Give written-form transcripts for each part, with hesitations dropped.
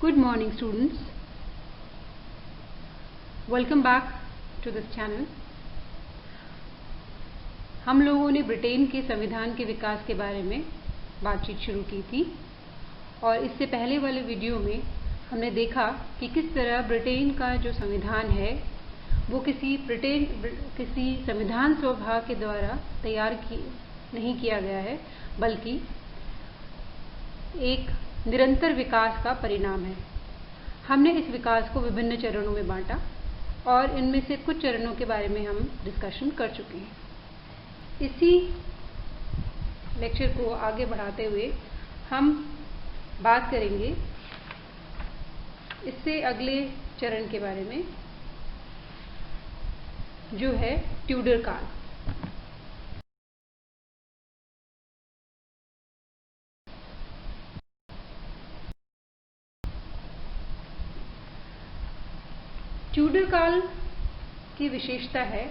Good morning students. Welcome back to this channel. हम लोगों ने ब्रिटेन के संविधान के विकास के बारे में बातचीत शुरू की थी और इससे पहले वाले वीडियो में हमने देखा कि किस तरह ब्रिटेन का जो संविधान है वो किसी संविधान सभा के द्वारा तैयार नहीं किया गया है, बल्कि एक निरंतर विकास का परिणाम है। हमने इस विकास को विभिन्न चरणों में बांटा और इनमें से कुछ चरणों के बारे में हम डिस्कशन कर चुके हैं। इसी लेक्चर को आगे बढ़ाते हुए हम बात करेंगे इससे अगले चरण के बारे में, जो है ट्यूडर काल। ट्यूडर काल की विशेषता है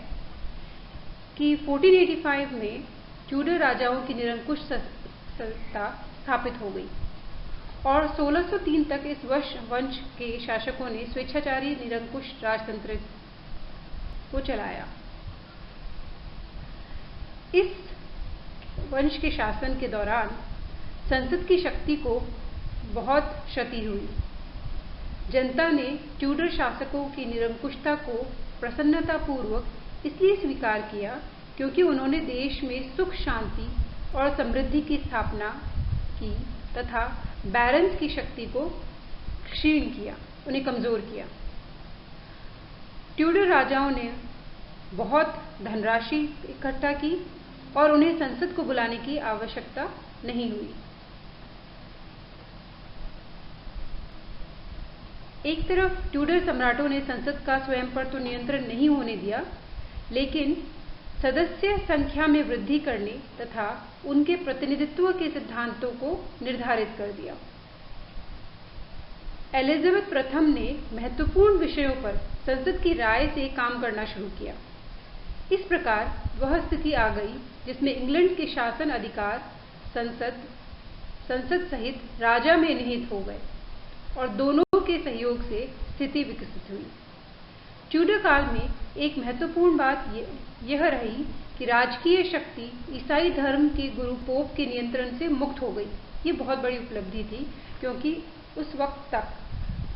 कि 1485 में ट्यूडर राजाओं की निरंकुश सत्ता स्थापित हो गई और 1603 तक इस वंश के शासकों ने स्वेच्छाचारी निरंकुश राजतंत्र को चलाया। इस वंश के शासन के दौरान संसद की शक्ति को बहुत क्षति हुई। जनता ने ट्यूडर शासकों की निरंकुशता को प्रसन्नतापूर्वक इसलिए स्वीकार किया क्योंकि उन्होंने देश में सुख शांति और समृद्धि की स्थापना की तथा बैरन्स की शक्ति को क्षीण किया, उन्हें कमजोर किया। ट्यूडर राजाओं ने बहुत धनराशि इकट्ठा की और उन्हें संसद को बुलाने की आवश्यकता नहीं हुई। एक तरफ ट्यूडर सम्राटों ने संसद का स्वयं पर तो नियंत्रण नहीं होने दिया, लेकिन सदस्य संख्या में वृद्धि करने तथा उनके प्रतिनिधित्व के सिद्धांतों को निर्धारित कर दिया। एलिजाबेथ प्रथम ने महत्वपूर्ण विषयों पर संसद की राय से काम करना शुरू किया। इस प्रकार वह स्थिति आ गई जिसमें इंग्लैंड के शासन अधिकार संसद सहित राजा में निहित हो गए और दोनों के सहयोग से स्थिति विकसित हुई। ट्यूडर काल में एक महत्वपूर्ण बात यह रही कि राजकीय शक्ति ईसाई धर्म के गुरु पोप के नियंत्रण से मुक्त हो गई। ये बहुत बड़ी उपलब्धि थी क्योंकि उस वक्त तक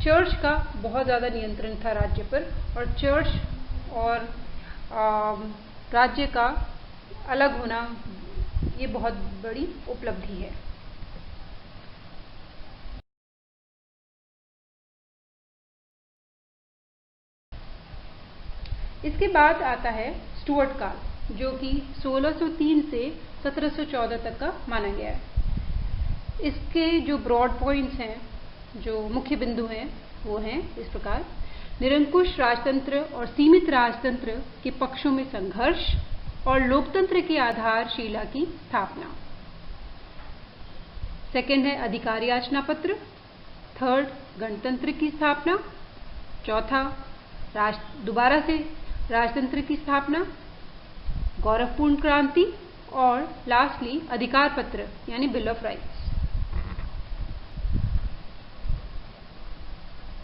चर्च का बहुत ज़्यादा नियंत्रण था राज्य पर, और चर्च और राज्य का अलग होना ये बहुत बड़ी उपलब्धि है। इसके बाद आता है स्टुअर्ट काल, जो कि 1603 से 1714 तक का माना गया है। इसके जो ब्रॉड पॉइंट्स हैं, जो मुख्य बिंदु हैं, वो हैं इस प्रकार: निरंकुश राजतंत्र और सीमित राजतंत्र के पक्षों में संघर्ष और लोकतंत्र की आधारशिला की स्थापना। सेकंड है अधिकार याचना पत्र। थर्ड, गणतंत्र की स्थापना। चौथा, दोबारा से राजतंत्र की स्थापना, गौरवपूर्ण क्रांति, और लास्टली अधिकार पत्र यानी बिल ऑफ राइट्स।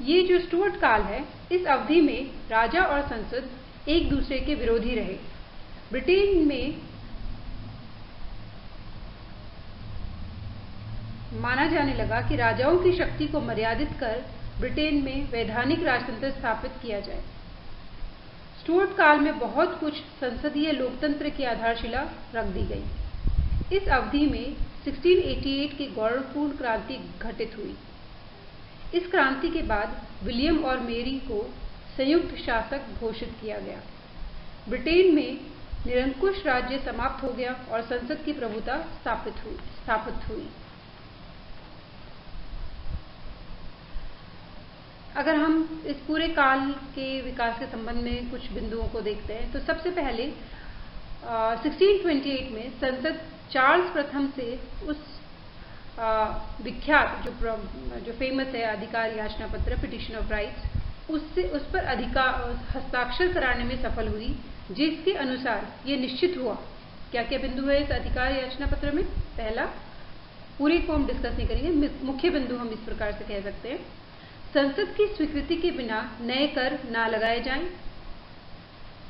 ये जो स्टुअर्ट काल है, इस अवधि में राजा और संसद एक दूसरे के विरोधी रहे। ब्रिटेन में माना जाने लगा कि राजाओं की शक्ति को मर्यादित कर ब्रिटेन में वैधानिक राजतंत्र स्थापित किया जाए। स्टुअर्ट काल में बहुत कुछ संसदीय लोकतंत्र की आधारशिला रख दी गई। इस अवधि में 1688 की गौरवपूर्ण क्रांति घटित हुई। इस क्रांति के बाद विलियम और मेरी को संयुक्त शासक घोषित किया गया। ब्रिटेन में निरंकुश राज्य समाप्त हो गया और संसद की प्रभुता स्थापित हुई। अगर हम इस पूरे काल के विकास के संबंध में कुछ बिंदुओं को देखते हैं तो सबसे पहले 1628 में संसद चार्ल्स प्रथम से उस विख्यात जो फेमस है अधिकार याचना पत्र, पिटिशन ऑफ राइट्स, उस पर हस्ताक्षर कराने में सफल हुई, जिसके अनुसार ये निश्चित हुआ। क्या क्या बिंदु है इस अधिकार याचना पत्र में? पहला, पूरे को हम डिस्कस नहीं करेंगे, मुख्य बिंदु हम इस प्रकार से कह सकते हैं संसद की स्वीकृति के बिना नए कर ना लगाए जाएं।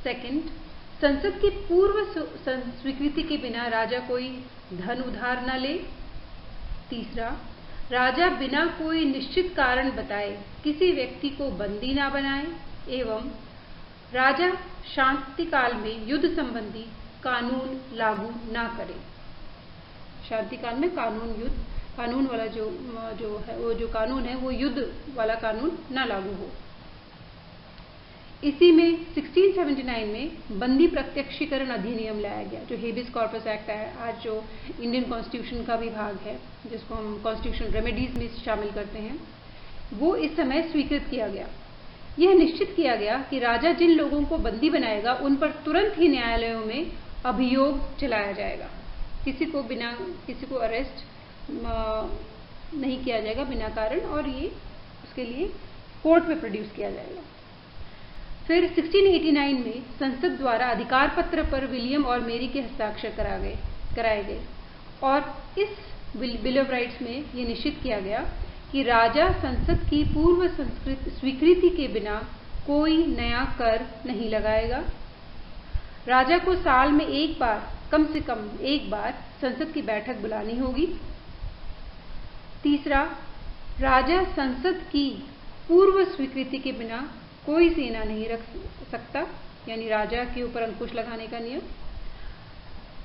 सेकंड, संसद की पूर्व स्वीकृति के बिना राजा कोई धन उधार न ले। तीसरा, राजा बिना कोई निश्चित कारण बताए किसी व्यक्ति को बंदी ना बनाए एवं राजा शांति काल में युद्ध संबंधी कानून लागू ना करे। शांति काल में कानून वाला जो कानून है वो युद्ध वाला कानून ना लागू हो। इसी में 1679 में बंदी प्रत्यक्षीकरण अधिनियम लाया गया, जो हेबियस कॉर्पस एक्ट है, आज जो इंडियन कॉन्स्टिट्यूशन का भी भाग है, जिसको हम कॉन्स्टिट्यूशन रेमेडीज में शामिल करते हैं, वो इस समय स्वीकृत किया गया। यह निश्चित किया गया कि राजा जिन लोगों को बंदी बनाएगा उन पर तुरंत ही न्यायालयों में अभियोग चलाया जाएगा। किसी को अरेस्ट नहीं किया जाएगा बिना कारण, और ये उसके लिए कोर्ट में प्रोड्यूस किया जाएगा। फिर 1689 में संसद द्वारा अधिकार पत्र पर विलियम और मेरी के हस्ताक्षर कराए गए और इस बिल ऑफ राइट्स में ये निश्चित किया गया कि राजा संसद की पूर्व स्वीकृति के बिना कोई नया कर नहीं लगाएगा। राजा को साल में कम से कम एक बार संसद की बैठक बुलानी होगी। तीसरा, राजा संसद की पूर्व स्वीकृति के बिना कोई सेना नहीं रख सकता, यानी राजा के ऊपर अंकुश लगाने का नियम।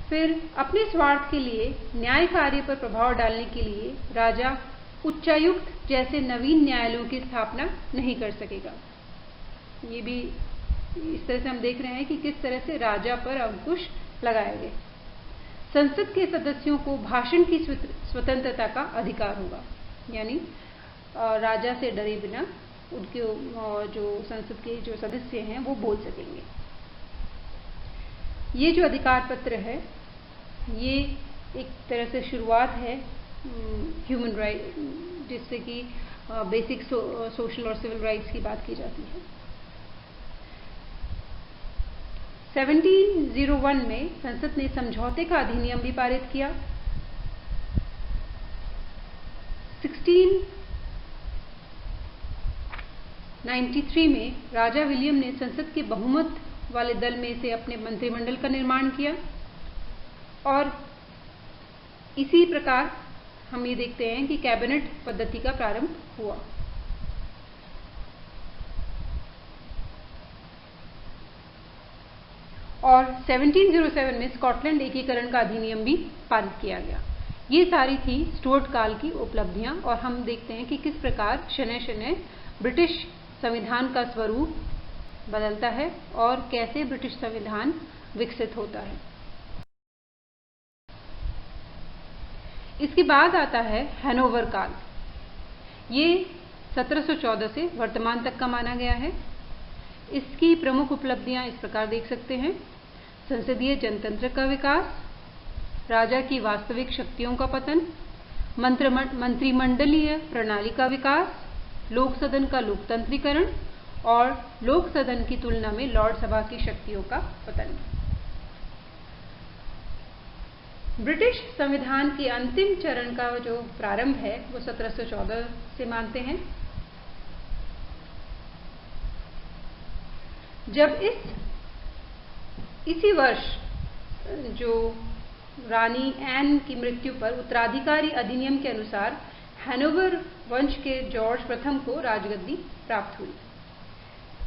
फिर अपने स्वार्थ के लिए न्याय कार्य पर प्रभाव डालने के लिए राजा उच्चायुक्त जैसे नवीन न्यायालयों की स्थापना नहीं कर सकेगा। ये भी इस तरह से हम देख रहे हैं कि किस तरह से राजा पर अंकुश लगाए गए। संसद के सदस्यों को भाषण की स्वतंत्रता का अधिकार होगा, यानी राजा से डरे बिना उनके जो संसद के जो सदस्य हैं वो बोल सकेंगे। ये जो अधिकार पत्र है ये एक तरह से शुरुआत है ह्यूमन राइट, जिससे कि बेसिक सोशल और सिविल राइट्स की बात की जाती है। 1701 में संसद ने समझौते का अधिनियम भी पारित किया। 1693 में राजा विलियम ने संसद के बहुमत वाले दल में से अपने मंत्रिमंडल का निर्माण किया और इसी प्रकार हम ये देखते हैं कि कैबिनेट पद्धति का प्रारंभ हुआ। और 1707 में स्कॉटलैंड एकीकरण का अधिनियम भी पारित किया गया। ये सारी थी स्टुअर्ट काल की उपलब्धियां और हम देखते हैं कि किस प्रकार शनय शनय ब्रिटिश संविधान का स्वरूप बदलता है और कैसे ब्रिटिश संविधान विकसित होता है। इसके बाद आता है हैनोवर काल। ये 1714 से वर्तमान तक का माना गया है। इसकी प्रमुख उपलब्धियां इस प्रकार देख सकते हैं: संसदीय जनतंत्र का विकास, राजा की वास्तविक शक्तियों का पतन, मंत्रिमंडलीय प्रणाली का विकास, लोक सदन का लोकतंत्रीकरण और लोक सदन की तुलना में लॉर्ड सभा की शक्तियों का पतन। ब्रिटिश संविधान के अंतिम चरण का जो प्रारंभ है वो 1714 से मानते हैं, जब इसी वर्ष जो रानी एन की मृत्यु पर उत्तराधिकारी अधिनियम के अनुसार हैनोवर वंश के जॉर्ज प्रथम को राजगद्दी प्राप्त हुई।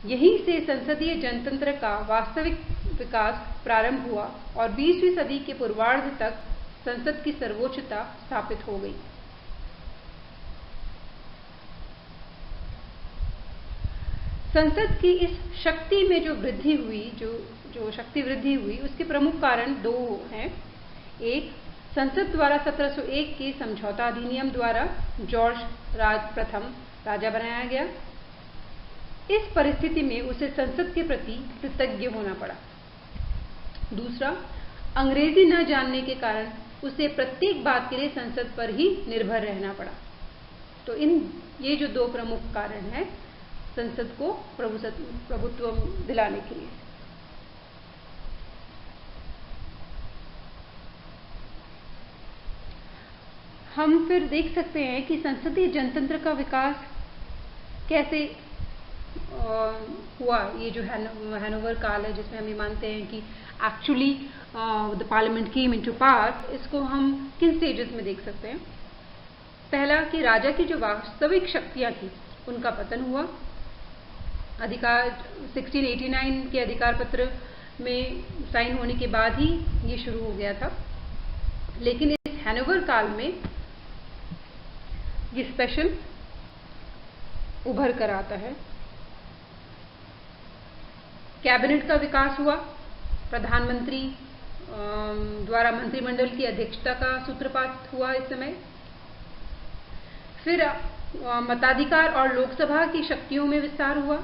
यहीं से संसदीय जनतंत्र का वास्तविक विकास प्रारंभ हुआ और 20वीं सदी के पूर्वार्ध तक संसद की सर्वोच्चता स्थापित हो गई। संसद की इस शक्ति में जो वृद्धि हुई, जो शक्ति वृद्धि हुई, उसके प्रमुख कारण दो हैं। एक, संसद द्वारा 1701 के समझौता अधिनियम द्वारा जॉर्ज प्रथम राजा बनाया गया। इस परिस्थिति में उसे संसद के प्रति कृतज्ञ होना पड़ा। दूसरा, अंग्रेजी न जानने के कारण उसे प्रत्येक बात के लिए संसद पर ही निर्भर रहना पड़ा। तो ये जो दो प्रमुख कारण हैं संसद को प्रभुत्व दिलाने के लिए। हम फिर देख सकते हैं कि संसदीय जनतंत्र का विकास कैसे हुआ ये जो हैनोवर काल है, जिसमें हम ये मानते हैं कि actually the parliament came into power, इसको हम किन स्टेजेस में देख सकते हैं। पहला कि राजा की जो वास्तविक शक्तियां थी उनका पतन हुआ। अधिकार 1689 के अधिकार पत्र में साइन होने के बाद ही ये शुरू हो गया था, लेकिन इस हैनोवर काल में ये स्पेशल उभर कर आता है। कैबिनेट का विकास हुआ, प्रधानमंत्री द्वारा मंत्रिमंडल की अध्यक्षता का सूत्रपात हुआ इस समय। फिर मताधिकार और लोकसभा की शक्तियों में विस्तार हुआ।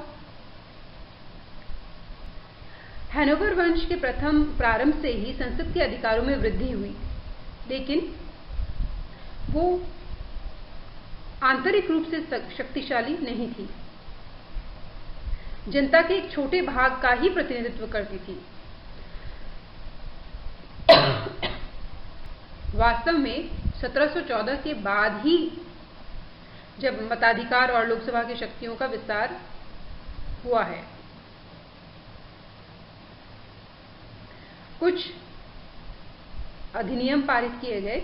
हैनोवर वंश के प्रथम प्रारंभ से ही संसद के अधिकारों में वृद्धि हुई, लेकिन वो आंतरिक रूप से शक्तिशाली नहीं थी, जनता के एक छोटे भाग का ही प्रतिनिधित्व करती थी। वास्तव में 1714 के बाद ही जब मताधिकार और लोकसभा की शक्तियों का विस्तार हुआ है। कुछ अधिनियम पारित किए गए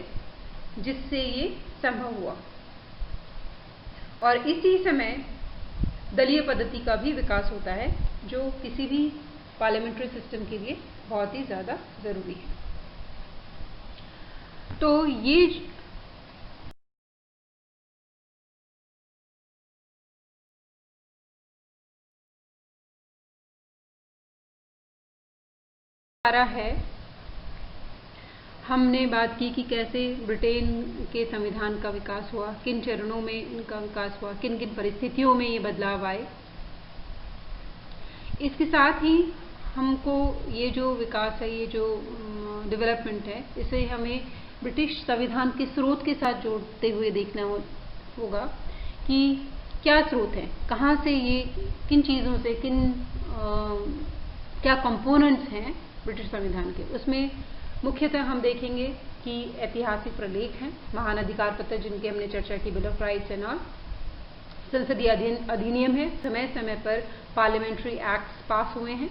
जिससे ये संभव हुआ, और इसी समय दलीय पद्धति का भी विकास होता है, जो किसी भी पार्लियामेंट्री सिस्टम के लिए बहुत ही ज्यादा जरूरी है। तो ये सारा है। हमने बात की कि कैसे ब्रिटेन के संविधान का विकास हुआ, किन चरणों में इनका विकास हुआ, किन किन परिस्थितियों में ये बदलाव आए। इसके साथ ही हमको ये जो विकास है, ये जो डेवलपमेंट है, इसे हमें ब्रिटिश संविधान के स्रोत के साथ जोड़ते हुए देखना होगा कि क्या स्रोत है, कहाँ से ये, किन चीज़ों से, क्या कंपोनेंट्स हैं ब्रिटिश संविधान के। उसमें मुख्यतः हम देखेंगे कि ऐतिहासिक प्रलेख हैं, महान अधिकार पत्र जिनकी हमने चर्चा की, bill of rights and all, संसदीय अधिनियम है, समय समय पर पार्लियामेंट्री एक्ट्स पास हुए हैं,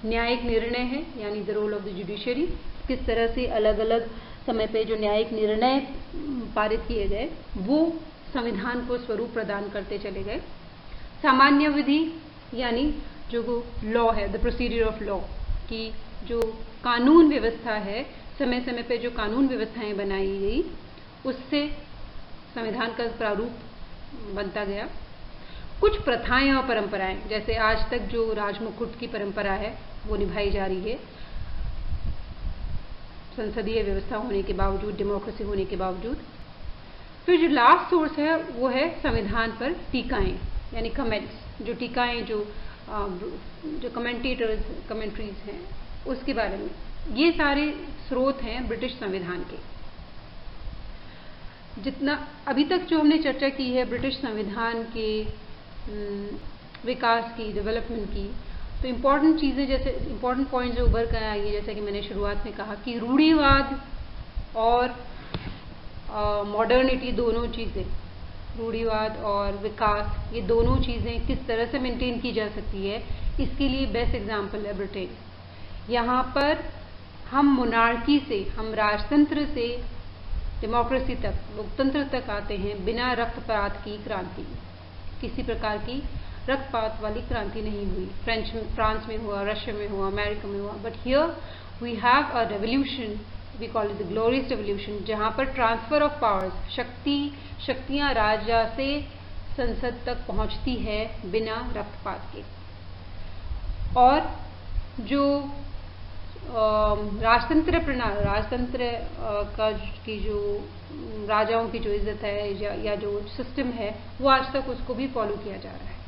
न्यायिक निर्णय है यानी the role of the judiciary, किस तरह से अलग अलग समय पे जो न्यायिक निर्णय पारित किए गए वो संविधान को स्वरूप प्रदान करते चले गए। सामान्य विधि यानी जो लॉ है, द प्रोसीजर ऑफ लॉ, की जो कानून व्यवस्था है, समय समय पे जो कानून व्यवस्थाएं बनाई गई उससे संविधान का प्रारूप बनता गया। कुछ प्रथाएं और परंपराएं, जैसे आज तक जो राजमुकुट की परंपरा है वो निभाई जा रही है, संसदीय व्यवस्था होने के बावजूद, डेमोक्रेसी होने के बावजूद। फिर जो लास्ट सोर्स है वो है संविधान पर टीकाएं यानी कमेंट्स, जो टीकाएं जो कमेंट्रीज हैं उसके बारे में। ये सारे स्रोत हैं ब्रिटिश संविधान के। जितना अभी तक जो हमने चर्चा की है ब्रिटिश संविधान के विकास की, डेवलपमेंट की, तो इम्पोर्टेंट चीज़ें, जैसे इम्पोर्टेंट पॉइंट्स जो उभर कर आई है, जैसा कि मैंने शुरुआत में कहा कि रूढ़िवाद और मॉडर्निटी, दोनों चीज़ें, रूढ़िवाद और विकास, ये दोनों चीज़ें किस तरह से मेंटेन की जा सकती है, इसके लिए बेस्ट एग्जाम्पल है ब्रिटेन। यहाँ पर हम मोनार्की से, हम राजतंत्र से डेमोक्रेसी तक, लोकतंत्र तक आते हैं बिना रक्तपात की क्रांति। किसी प्रकार की रक्तपात वाली क्रांति नहीं हुई। फ्रांस में हुआ, रशिया में हुआ, अमेरिका में हुआ, but here we have a revolution, we call it the glorious revolution, जहाँ पर ट्रांसफर ऑफ पावर्स, शक्तियाँ राजा से संसद तक पहुँचती है बिना रक्तपात के। और जो राजतंत्र प्रणाली, राजतंत्र की जो राजाओं की जो इज्जत है या जो सिस्टम है, वो आज तक उसको भी फॉलो किया जा रहा है।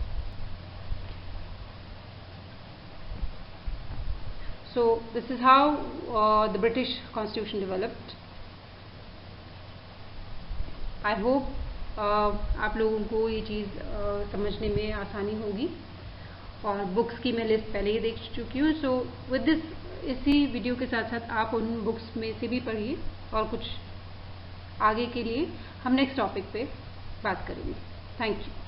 So this is how the British Constitution developed. I hope आप लोगों को ये चीज़ समझने में आसानी होगी। और बुक्स की मैं लिस्ट पहले ही देख चुकी हूँ। सो विद दिस, इसी वीडियो के साथ साथ आप उन बुक्स में से भी पढ़िए, और कुछ आगे के लिए हम नेक्स्ट टॉपिक पे बात करेंगे। Thank you.